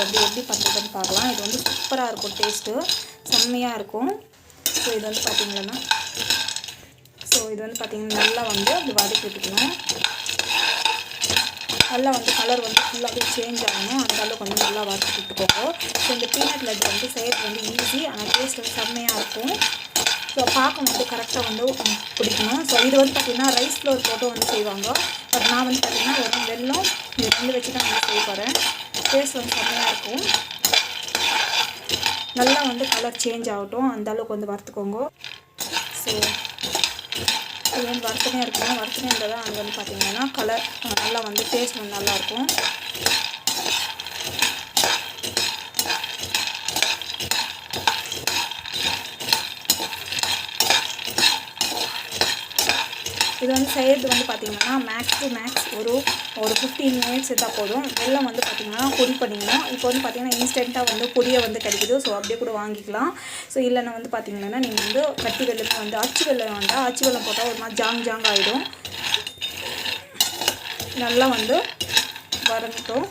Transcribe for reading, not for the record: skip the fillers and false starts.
வந்து எப்படி பண்ணுறதுன்னு பார்க்கலாம். இது வந்து சூப்பராக இருக்கும், டேஸ்ட்டு செம்மையாக இருக்கும். ஸோ இது வந்து பார்த்திங்கன்னா நல்லா வந்து அப்படி வதக்கி விட்டுக்கணும். நல்லா வந்து கலர் வந்து ஃபுல்லாகவே சேஞ்ச் ஆகணும், அந்த அளவுக்கு வந்து நல்லா வதக்கி விட்டுக்கோங்க. ஸோ இந்த பீனட் லட்டு வந்து செய்கிறது வந்து ஈஸி, ஆனால் டேஸ்ட் வந்து செம்மையாக இருக்கும். ஸோ பார்க்க வந்து கரெக்டாக வந்து பிடிக்கணும். ஸோ இது வந்து பார்த்திங்கன்னா ரைஸ் ஃப்ளோர் போட்டு வந்து செய்வாங்க. பட் நான் வந்து பார்த்திங்கன்னா ஒரு வெல்லம் இது வந்து வச்சு தான் வந்து செய்ய போகிறேன். டேஸ்ட் வந்து செம்மையாக இருக்கும். நல்லா வந்து கலர் சேஞ்ச் ஆகட்டும், அந்த அளவுக்கு வந்து வறுத்துக்கோங்க. ஸோ இது வந்து வறுத்துனே இருக்கணும். வறுத்துனே இருந்தால் தான் அது வந்து பார்த்திங்கன்னா கலர் நல்லா வந்து டேஸ்ட் வந்து நல்லாயிருக்கும். இது வந்து செய்கிறது வந்து பார்த்திங்கன்னா மேக்ஸ் டு மேக்ஸ் ஒரு 15 மினிட்ஸ் எடுத்தால் போதும். வெல்லம் வந்து பார்த்திங்கன்னா பொடி பண்ணிக்கணும். இப்போ வந்து பார்த்திங்கன்னா இன்ஸ்டண்ட்டாக வந்து பொடியை வந்து கிடைக்குது. ஸோ அப்படியே கூட வாங்கிக்கலாம். ஸோ இல்லைன்னா வந்து பார்த்திங்கன்னா நீங்கள் வந்து கட்டி வெல்லம் வந்து அச்சு வெல்லம் வேண்டாம், அச்சு வெல்லம் போட்டால் ஒரு மாதிரி ஜாங் ஆகிடும். நல்லா வந்து வறுத்துட்டோம்.